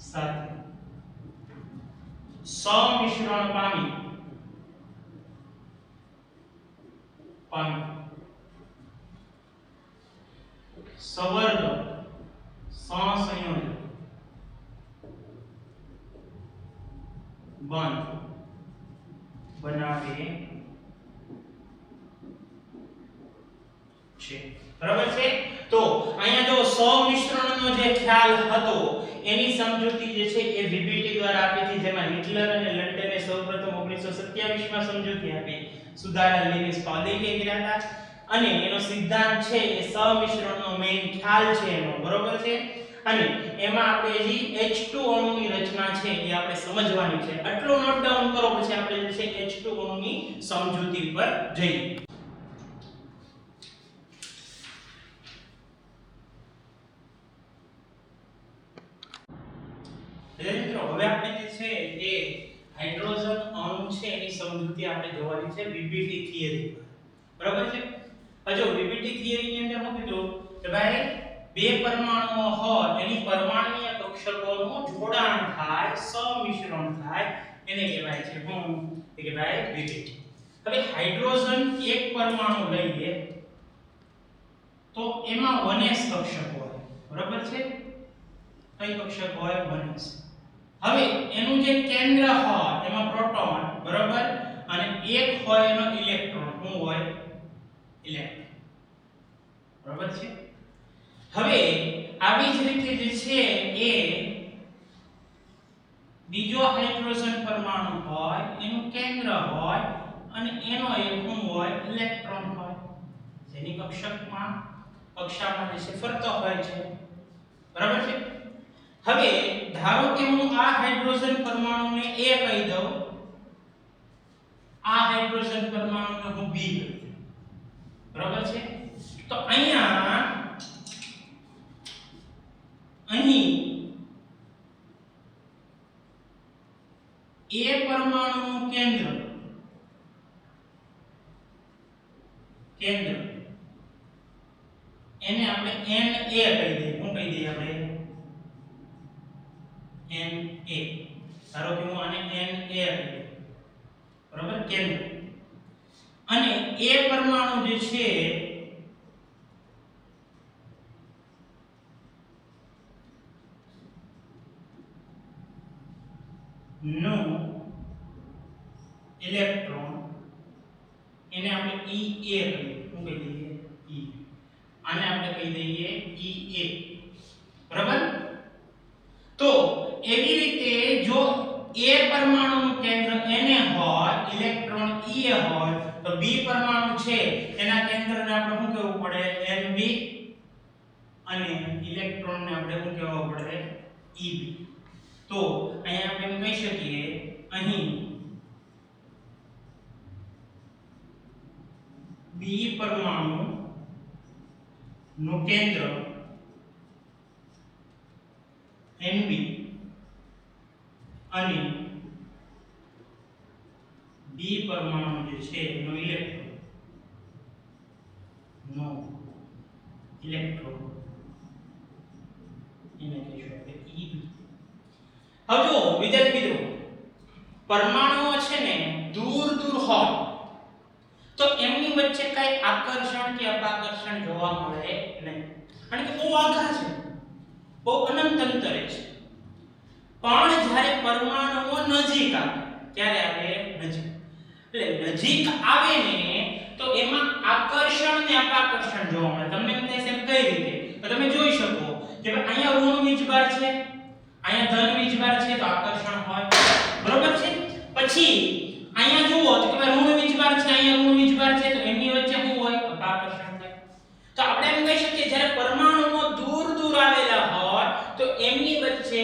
સાથે સમિશ્રણ પામી સવર્ગ સહસંયોજક બંધ બનાવે છે બરાબર છે તો અહીંયા જો સમિશ્રણનો જે ખ્યાલ હતો એની સમજૂતી જે છે એ વીબીટી દ્વારા આપી હતી, જેમાં હિટલર અને લંડને સૌપ્રથમ 1927 માં સમજૂતી આપી, સુધારા લિનિસ પાઉલિંગે કર્યા હતા. અને એનો સિદ્ધાંત છે એ સમિશ્રણનો મેઇન ખ્યાલ છે એનો, બરોબર છે. અને એમાં આપણે જે H2 અણુની રચના છે એ આપણે સમજવાની છે. આટલું નોટ ડાઉન કરો, પછી આપણે જે છે H2 અણુની સમજૂતી પર જઈએ. મિત્રો હવે આપણે જે છે એ હાઇડ્રોજન અણુ છે એની સમજૂતી આપણે જોવાની છે વીબીટી થિયરી પર, બરાબર છે. જો વીબીટી થિયરી ની અંદર શું કીધું કે ભાઈ બે પરમાણુઓ હોય એની પરમાણુય કક્ષકોનું જોડાણ થાય, સમિશ્રણ થાય, એને કહેવાય છે શું? એ કહેવાય વીબીટી. હવે હાઇડ્રોજન એક પરમાણુ લઈએ તો એમાં 1s કક્ષક હોય, બરાબર છે. કઈ કક્ષક હોય? 1s. હવે એનું જે કેન્દ્ર હોય એમાં પ્રોટોન, બરાબર, અને એક હોય એનો ઇલેક્ટ્રોન. શું હોય? ઇલેક્ટ્રોન, બરાબર છે. હવે આવી જ રીતે જે છે એ બીજો હાઇડ્રોજન પરમાણુ હોય એનું કેન્દ્ર હોય અને એનો એક શું હોય? ઇલેક્ટ્રોન હોય, જેની કક્ષામાં જે છે ફરતો હોય છે, બરાબર છે. હવે ધારો કે હું આ હાઇડ્રોજન પરમાણુને A કહી દઉં, આ હાઇડ્રોજન પરમાણુને હું B કહી દઉં, બરાબર છે. તો અહીંયા A પરમાણુનું કેન્દ્ર એને આપણે Na કહી દઈએ. શું કહી દઈએ આપણે? Na. ધારો કે હું આને Na કહી દઉં, બરાબર, કેન્દ્ર. અને A પરમાણુ જે છે નો ઇલેક્ટ્રોન એને આપણે Ea કહીએ. શું કહી દઈએ? E. આને આપણે કહી દઈએ Ea, બરાબર. તો એવી રીતે જો A પરમાણુનું કેન્દ્ર Na હોય, ઇલેક્ટ્રોન Ea હોય, તો B પરમાણુ છે એના કેન્દ્રને આપણે શું કહેવું પડે? Nb. અને ઇલેક્ટ્રોનને આપણે શું કહેવું પડે? Eb. તો અહીંયા આપણે એમ કહી શકીએ, અહીં B પરમાણુ નું કેન્દ્ર Nb અને B પરમાણુ જે છે એનો ઇલેક્ટ્રોન એને કહીશું આપણે Eb. હવે જો વિદ્યાર્થી મિત્રો, પરમાણુઓ છે ને દૂર હોય તો એમની વચ્ચે કઈ આકર્ષણ કે અપાકર્ષણ જોવા મળે નહીં, કારણ કે બહુ આઘા છે, બહુ અનંત અંતરે છે. પણ જ્યારે પરમાણુઓ નજીક આવે ત્યારે આવે નજીક, એટલે નજીક આવે ને તો એમાં આકર્ષણ ને અપાકર્ષણ જોવા મળે. તમને એમ થાય છે કઈ રીતે? તો તમે જોઈ શકો કે અહીંયા ઋણ વીજભાર છે, અહીંયા ધન વીજભાર છે, તો આકર્ષણ હોય, બરોબર છે. પછી અહીંયા જુઓ તો કે ઋણ વીજભાર છે, અહીંયા ઋણ વીજભાર છે, તો એની વચ્ચે શું હોય? અપાકર્ષણ થાય. તો આપણે એમ કહી શકીએ જ્યારે પરમાણુઓ દૂર આવેલા હોય તો એમની વચ્ચે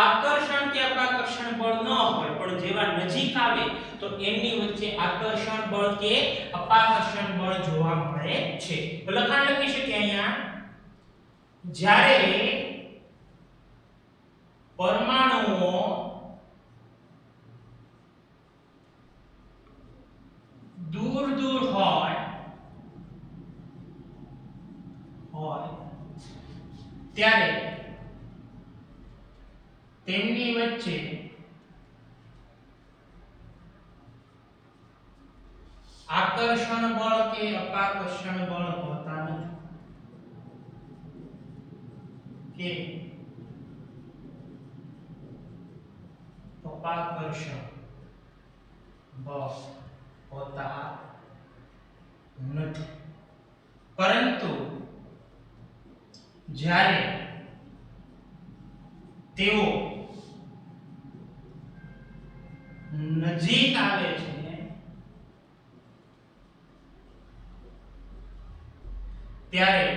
આકર્ષણ કે અપાકર્ષણ બળ ન હોય, પણ જેવા નજીક આવે તો એમની વચ્ચે આકર્ષણ બળ કે અપાકર્ષણ બળ જોવા મળે છે. તો લખાણ લખી શકીએ અહીંયા, જ્યારે પરમાણુઓ દૂર હોય ત્યારે તેમની વચ્ચે આકર્ષણ બળ કે અપાકર્ષણ બળ હોતા નથી, કે અપાકર્ષણ બળ હોતા નથી. પરંતુ જ્યારે તેઓ નજીક આવે છે ત્યારે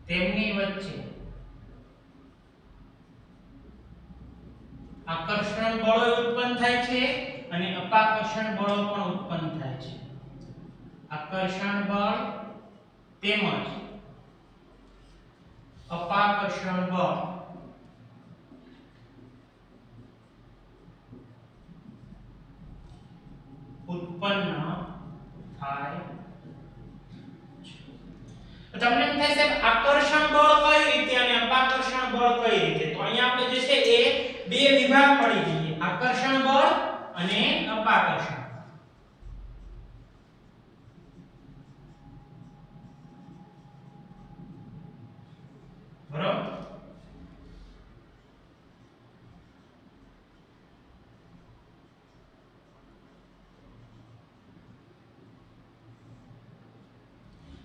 તેમની વચ્ચે આકર્ષણ બળો ઉત્પન્ન થાય છે અને અપાકર્ષણ બળો પણ ઉત્પન્ન થાય છે. આકર્ષણ બળ તેમજ અપાકર્ષણ બળ ઉત્પન્ન થાય છે. તમને એમ થાય છે આકર્ષણ બળ કઈ રીતે અને અપાકર્ષણ બળ કઈ રીતે? તો અહીંયા આપણે જે છે એ બે વિભાગ પડી જઈએ, આકર્ષણ બળ અને અપાકર્ષણ. બરાબર?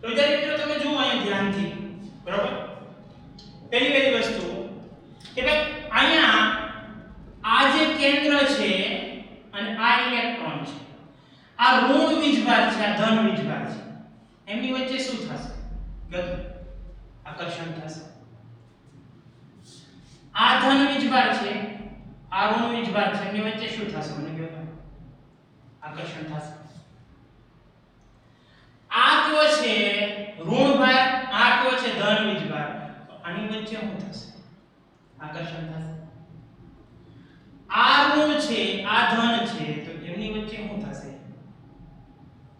તો વિદ્યાર્થી મિત્રો તમે જુઓ અહીંયા ધ્યાનથી, બરાબર? પહેલી વસ્તુ કે ભાઈ અહીંયા આ જે કેન્દ્ર છે અને આ ઇલેક્ટ્રોન છે, આ ઋણ વીજભાર છે, આ ધન વીજભાર છે, એમની વચ્ચે શું થશે? ગતિ, આકર્ષણ થશે. આ ધન વીજભાર છે, આ ઋણ વીજભાર છે, એમની વચ્ચે શું થશે? મને કહો તો. આકર્ષણ થશે. આ કયો છે ઋણ ભાર, આ કયો છે ધન વીજભાર, તો આની વચ્ચે શું થશે? આકર્ષણ થશે. આ ઋણ છે, આ ધન છે, તો એમની વચ્ચે શું થશે?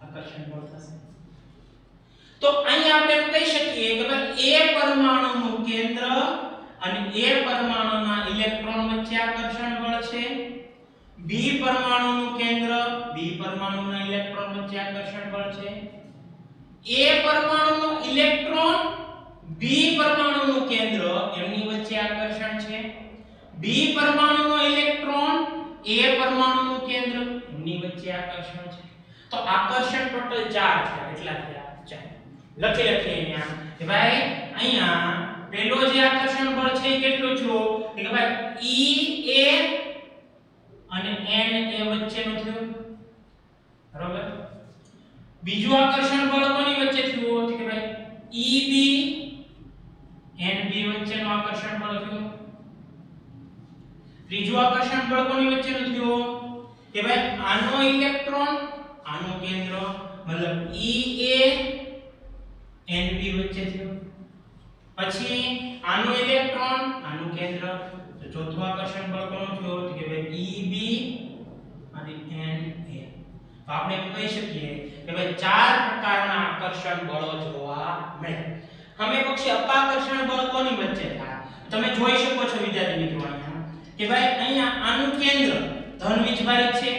આકર્ષણ બળ થશે. તો અહીંયા આપણે એમ કહી શકીએ કે ભાઈ A પરમાણુનું કેન્દ્ર અને A પરમાણુના ઇલેક્ટ્રોન વચ્ચે આકર્ષણ બળ છે. B પરમાણુનું કેન્દ્ર, B પરમાણુના ઇલેક્ટ્રોન વચ્ચે આકર્ષણ બળ છે. A પરમાણુનો ઇલેક્ટ્રોન B પરમાણુનું કેન્દ્ર, એમની વચ્ચે આકર્ષણ છે. B પરમાણુનો ઇલેક્ટ્રોન A પરમાણુનું કેન્દ્ર, એમની વચ્ચે આકર્ષણ છે. તો આકર્ષણ ટોટલ 4 થયા. કેટલા થયા? 4. લખી અહીંયા કે ભાઈ અહીંયા પહેલો જે આકર્ષણ બળ છે એ કેટલું થયું? કે ભાઈ EA અને NA વચ્ચેનું થયું. બરાબર? બીજું આકર્ષણ બળ કોની વચ્ચે થયું? કે ભાઈ EB NB વચ્ચેનું આકર્ષણ બળ થયું. ત્રીજું આકર્ષણ બળ કોની વચ્ચેનું થયું? કે ભાઈ આનો ઇલેક્ટ્રોન, આનું કેન્દ્ર, મતલબ EA NB વચ્ચે થયું. પછી આનું ઇલેક્ટ્રોન, આનું કેન્દ્ર, તો ચોથું આકર્ષણ બળ કોનું થયું? કે ભાઈ EB અને NA. તો આપણે એમ કહી શકીએ કે ભાઈ 4 પ્રકારના આકર્ષણ બળો જોવા મળે. હવે પછી અપાકર્ષણ બળ કોની વચ્ચે થાય? તમે જોઈ શકો છો વિદ્યાર્થી મિત્રો અહીંયા કે ભાઈ અહીંયા આનું કેન્દ્ર ધન વીજભારિત છે,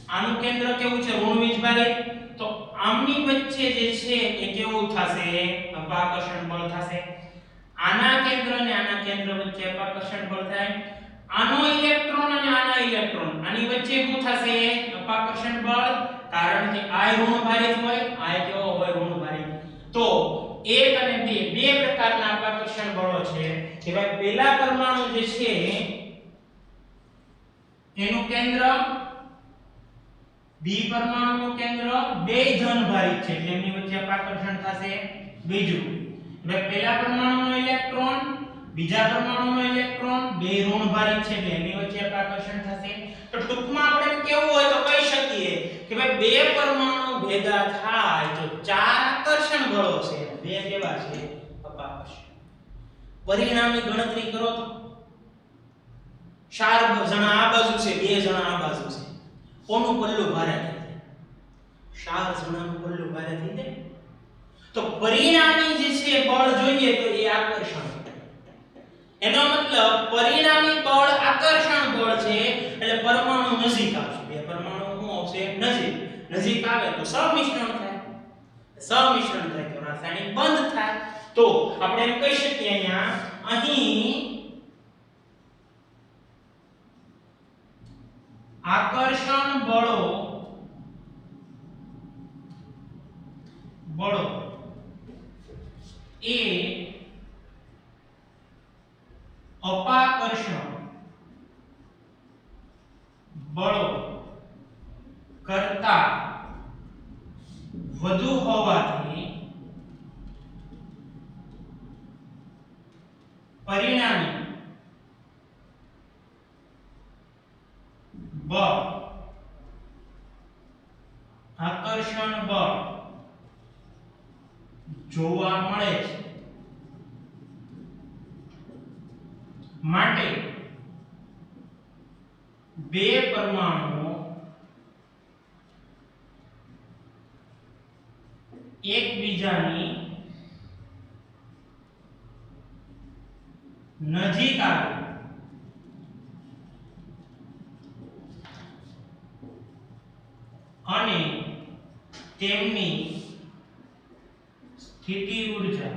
આનું કેન્દ્ર કેવું છે? ઋણ વિજભારિત. તો આમની વચ્ચે જે છે એ કેવું થશે? અપાકર્ષણ બળ થશે. આના કેન્દ્ર અને આના કેન્દ્ર વચ્ચે અપાકર્ષણ બળ થાય. આનો ઇલેક્ટ્રોન અને આના ઇલેક્ટ્રોન, આની વચ્ચે શું થશે? અપાકર્ષણ બળ. કારણ કે આ ઋણ ભારિત હોય, આ કેવો હોય? ઋણ ભારિત. તો 1 અને 2 બે પ્રકારના અપાકર્ષણ બળો છે કે ભાઈ પહેલા પરમાણુ જે છે એનું કેન્દ્ર, B પરમાણુનું કેન્દ્ર બે ધન ભારિત છે એટલે એમની વચ્ચે અપાકર્ષણ થશે. બીજું એટલે પહેલા પરમાણુનો ઇલેક્ટ્રોન, બીજા પરમાણુનો ઇલેક્ટ્રોન બે ઋણ ભારિત છે એટલે એમની વચ્ચે અપાકર્ષણ થશે. તો ટૂંકમાં આપણે કેવું હોય તો કહી શકીએ કે ભાઈ બે પરમાણુ ભેગા થાય તો 4 આકર્ષણ બળો છે, બે કેવા છે? અપાકર્ષણ. પરિણામી ગણતરી કરો તો 4 જણા આ બાજુ છે, 2 જણા આ બાજુ છે, કોનું પલ્લું ભારે થઈ જાય? 4 જણાનું પલ્લું ભારે થઈ જાય. તો પરિણામી જે છે બળ જોઈએ તો એ આકર્ષણ. એનો મતલબ પરિણામી બળ આકર્ષણ બળ છે એટલે પરમાણુ નજીક આવશે. બે પરમાણુ શું આવશે? નજીક. નજીક આવે તો સમિશ્રણ થાય. સમિશ્રણ થાય તો રાસાયણિક બંધ થાય. તો આપણે એમ કહી શકીએ અહીંયા અહીં આકર્ષણ બળો એ અપાકર્ષણ બળો કરતા વધુ હોવાથી પરિણામી બળ આકર્ષણ બળ જોવા મળે છે માટે બે પરમાણુઓ એકબીજાની નજીક આવે અને તેમની સ્થિતિ ઊર્જા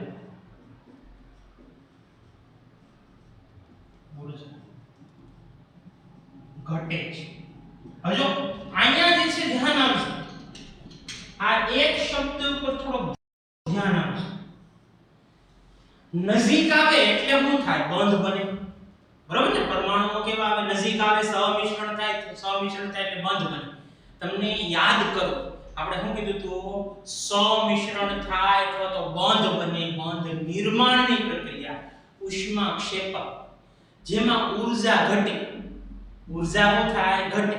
ઘટે છે. હજો અહીંયા જે છે ધ્યાન આપજો, આ એક શબ્દ ઉપર થોડો ધ્યાન આપજો. નજીક આવે એટલે શું થાય? બંધ બને. બરોબર ને? પરમાણુઓ કેવા આવે? નજીક આવે, સહમિશ્રણ થાય, સહમિશ્રણ થાય એટલે બંધ બને. તમને યાદ કરો, આપણે શું કીધું હતું? સમિશ્રણ થાય અથવા તો બંધ બને, બંધ નિર્માણની પ્રક્રિયા ઉષ્માક્ષેપક, જેમાં ઊર્જા ઘટે. ઊર્જા શું થાય? ઘટે.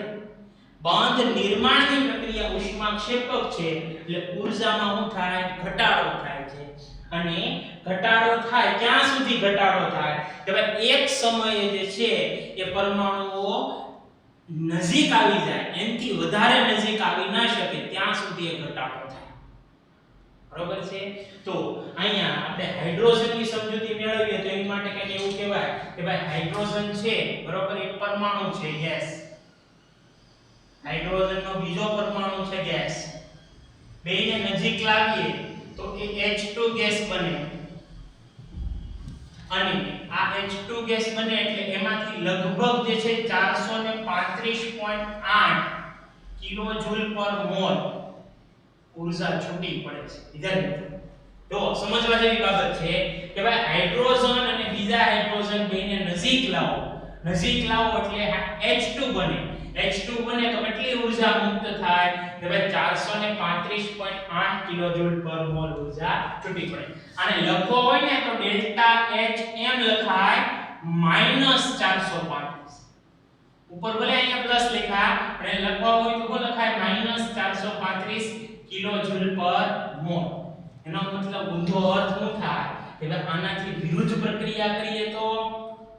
બંધ નિર્માણની પ્રક્રિયા ઉષ્માક્ષેપક છે એટલે ઊર્જામાં શું થાય? ઘટાડો થાય છે. અને ઘટાડો થાય ક્યાં સુધી ઘટાડો થાય? કે ભાઈ એક સમયે જે છે એ પરમાણુઓ નજીક આવી જાય, એનાથી વધારે નજીક આવી ન શકે ત્યાં સુધી એ ઘટાડો થાય. બરોબર છે? તો અહીંયા આપણે હાઇડ્રોજનની સમજૂતી મેળવીએ તો એની માટે કંઈક એવું કહેવાય કે ભાઈ હાઇડ્રોજન છે, બરોબર, એક પરમાણુ છે ગેસ. હાઇડ્રોજનનો બીજો પરમાણુ છે ગેસ. બેયને નજીક લાવીએ તો એ H2 ગેસ બને. અને આ H2 ગેસ બને એટલે એમાંથી લગભગ જે છે 435.8 કિલોજૂલ પર મોલ ઊર્જા છૂટી પડે છે. વિદ્યાર્થી તો સમજવા જેવી બાબત છે કે ભાઈ હાઇડ્રોજન અને બીજા હાઇડ્રોજન બેને નજીક લાવો. નજીક લાવો એટલે H2 બને. H2 બને તો કેટલી ઊર્જા મુક્ત થાય? કે ભાઈ 435.8 કિલોજૂલ પર મોલ ઊર્જા છૂટી પડે. આને લખવો હોય ને તો ડેલ્ટા H એમ લખાય -435. ઉપર ભલે અહીંયા પ્લસ લખ્યા પણ લખવા હોય તો શું લખાય? -435 કિલોજૂલ પર મોલ. એનો મતલબ ઊંધો અર્થ શું થાય? કે ભાઈ આનાથી વિરુદ્ધ પ્રક્રિયા કરીએ તો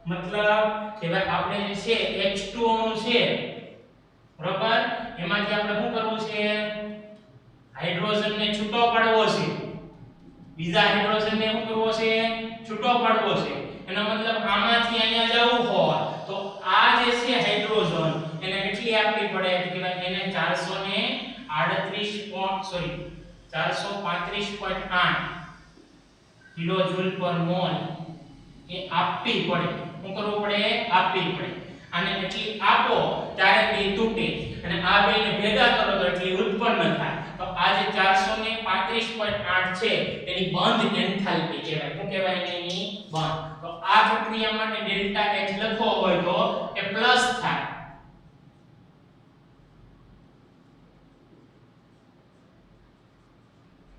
મતલબ કે ભાઈ આપણે જે છે H2 અણુ છે, બરોબર, એમાંથી આપણે શું કરવું છે? હાઇડ્રોજનને છૂટો પાડવો છે. બીજા હાઇડ્રોજનને શું કરવો છે? છૂટો પાડવો છે. એનો મતલબ આમાંથી અહીંયા જવું હોય તો આ જે છે હાઇડ્રોજન એને કેટલી આપવી પડે? કે ભાઈ એને 435.8 કિલોજૂલ પર મોલ એ આપવી પડે. શું કરવું પડે? આપવી પડે. આને એટલી આપો ત્યારે બે તૂટે અને આ બેને ભેગા કરો તો એટલી ઉત્પન્ન થાય. તો આ જે 435.8 છે એની બંધ એન્થાલ્પી કહેવાય. શું કહેવાય? એની બંધ. તો આ પ્રક્રિયા માટે ડેલ્ટા H લખવો હોય તો એ પ્લસ થાય.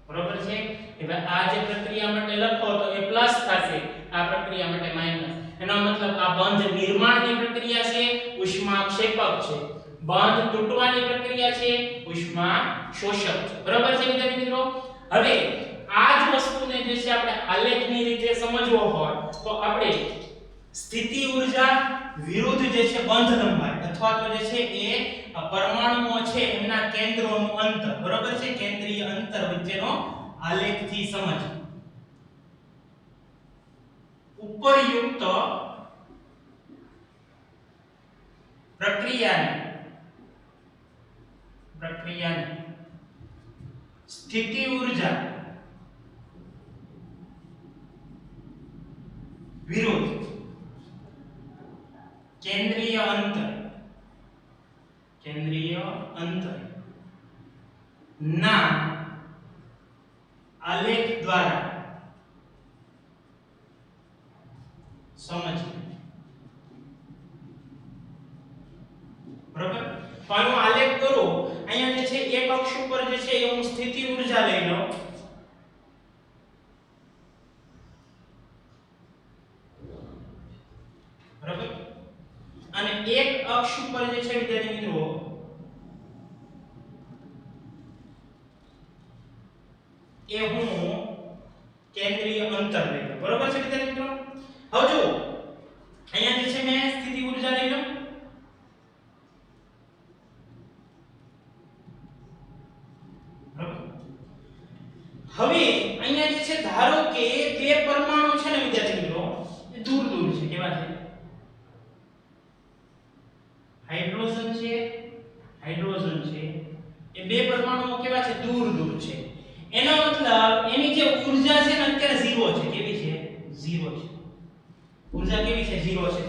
બરોબર છે? હવે આ જે પ્રક્રિયા માટે લખો તો એ પ્લસ થશે, આ પ્રક્રિયા માટે માઈનસ. એનો મતલબ આ બંધ નિર્માણની પ્રક્રિયા છે, ઉષ્માક્ષેપક છે. બંધ તૂટવાની પ્રક્રિયા છે, ઉષ્મા શોષક છે. બરોબર છે વિદ્યાર્થી મિત્રો? હવે આ જ વસ્તુને જે છે આપણે આલેખની રીતે સમજવો હોય તો આપણે સ્થિતિ ઊર્જા વિરુદ્ધ જે છે બંધ લંબાઈ અથવા તો જે છે એ પરમાણુઓ છે એમના કેન્દ્રોનું અંતર, બરોબર છે, કેન્દ્રીય અંતર વચ્ચેનો આલેખથી સમજ. ઉપરયુક્ત પ્રક્રિયાની સ્થિતિ ઊર્જા વિરુદ્ધ કેન્દ્રીય અંતર ના આલેખ દ્વારા સમજ. તો આનો આલેખ કરો. અહીંયા જે છે એક અક્ષ ઉપર જે છે એ હું સ્થિતિ ઊર્જા લઈ લઉં, બરાબર, અને એક અક્ષ ઉપર જે છે વિદ્યાર્થી મિત્રો એ હું કેન્દ્રીય અંતર લઈ લઉં, બરાબર છે વિદ્યાર્થી મિત્રો. હવે જો અહીંયા જે છે મેં સ્થિતિ ઊર્જા લઈ લઉં, બરાબર. હવે અહીંયા જે છે ધારો કે બે પરમાણુ છે ને વિદ્યાર્થી મિત્રો એ દૂર દૂર છે. કેવા છે? હાઇડ્રોજન છે, હાઇડ્રોજન છે, એ બે પરમાણુઓ કેવા છે? દૂર દૂર છે. એનો મતલબ એની જે ઊર્જા છે ને અત્યારે 0 છે. કેવી છે? 0 છે. ઊર્જા કેવી છે? 0 છે.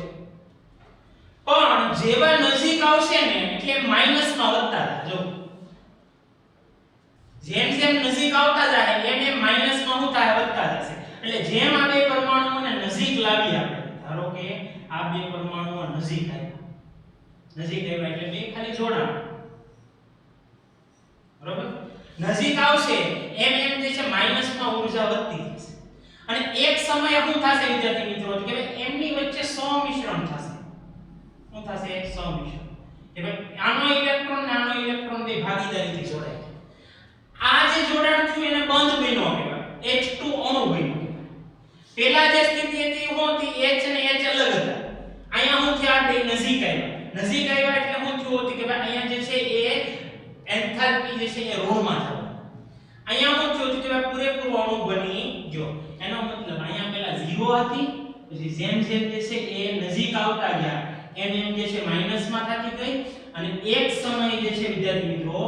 પણ જેવા નજીક આવશે ને એટલે માઈનસમાં વધતા જાય. જો જેમ જેમ નજીક આવતા જાય એમ એમ માઈનસમાં શું થાય? વધતા જશે. એટલે જેમ આ બે પરમાણુઓને નજીક લાવી આપણે, ધારો કે આ બે પરમાણુઓ નજીક આવ્યા, નજીક આવ્યા એટલે બે ખાલી જોડાણ, બરોબર. નજીક આવશે એમ એમ જે છે માઈનસમાં ઊર્જા વધતી જશે. અને એક સમયે શું થશે વિદ્યાર્થી મિત્રો કે એમની વચ્ચે સમિશ્રણ થશે. શું થશે? સમિશ્રણ. કે ભાઈ આનો ઇલેક્ટ્રોન ને આનો ઇલેક્ટ્રોન બે ભાગીદારીથી જોડાય. આ જે જોડાણ થયું એને બંધ બન્યો કહેવાય, H2 અણુ બન્યો કહેવાય. પહેલા જે સ્થિતિ હતી શું હતી? H અને H અલગ હતા. અહીંયા શું થયા? બે નજીક આવ્યા. નજીક આવ્યા એટલે શું થયું હતું કે ભાઈ અહીંયા જે છે એ એન્થાલ્પી જે છે એ ઋણમાં થવા. અહીંયા શું થયું કે ભાઈ પૂરેપૂરો અણુ બની ગયો. એનો મતલબ અહીંયા પહેલા 0 હતી, પછી જેમ જેમ જે છે એ નજીક આવતા ગયા એમ એમ જે છે માઈનસમાં થતી ગઈ. અને એક સમયે જે છે વિદ્યાર્થી મિત્રો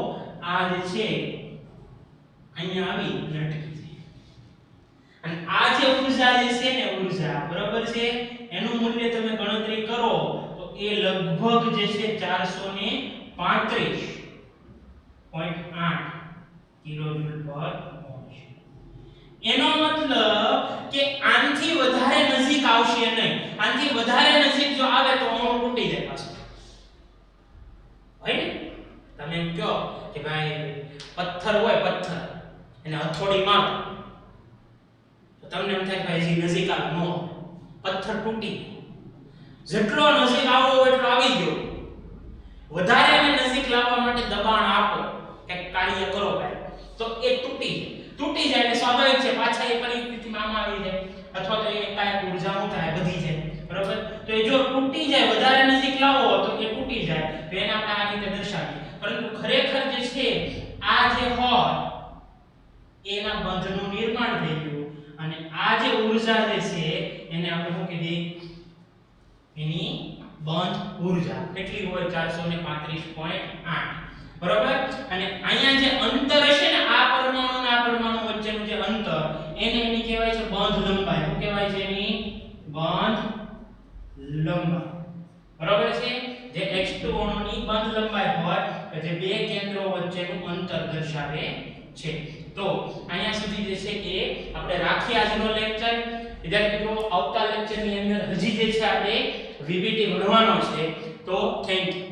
આ જે છે અહીંયા આવી લટકી જાય. અને આ જે ઊર્જા જે છે ને ઊર્જા, બરાબર છે, એનું મૂલ્ય તમે ગણતરી કરો તો એ લગભગ જે છે 435.8 કિલોજૂલ પર મોલ છે. એનો મતલબ કે આનથી વધારે નજીક આવશે નહીં. આનથી વધારે નજીક જો આવે તો અણુ તૂટી જાય પાછો. હોય ને? તમે એમ કહો કે ભાઈ પથ્થર હોય, પથ્થર એને હથોડી મારો તો તમને એમ થાય કે ભાઈ હજી નજીક આવ નો, પથ્થર તૂટી. જેટલો નજીક આવવો હોય એટલો આવી ગયો. વધારે એને નજીક લાવવા માટે દબાણ આપો, કંઈક કાર્ય કરો ભાઈ, તો એ તૂટી જાય. એટલે સ્વાભાવિક છે પાછા એ પરિસ્થિતિમાં આમાં આવી જાય, અથવા તો એ કાંઈક ઊર્જા શું થાય? વધી જાય, બરાબર. તો એ જો તૂટી જાય, વધારે નજીક લાવો તો એ તૂટી જાય. તો એને આપણે આ રીતે દર્શાવીએ. પરંતુ ખરેખર જે છે આ જે હોય એના બંધનું નિર્માણ થઈ ગયું. અને આ જે ઊર્જા જે છે એને આપણે શું કીધી? એની બંધ ઊર્જા કેટલી હોય? 435.8, બરાબર. અને અહીંયા જે અંતર હશે ને આ પરમાણુ અને આ પરમાણુ વચ્ચેનું જે અંતર એને એની કહેવાય છે બંધ લંબાઈ. શું કહેવાય છે? એની બંધ લંબાઈ, બરાબર છે. જે H2 અણુની બંધ લંબાઈ હોય કે જે બે કેન્દ્રો વચ્ચેનું અંતર દર્શાવે છે. તો અહીંયા સુધી જે છે કે આપણે રાખી આજનો લેક્ચર. વિદ્યાર્થી મિત્રો આવતા લેક્ચરની અંદર હજી જે છે આપણે VBT ભણવાનો છે. તો થેન્ક યુ.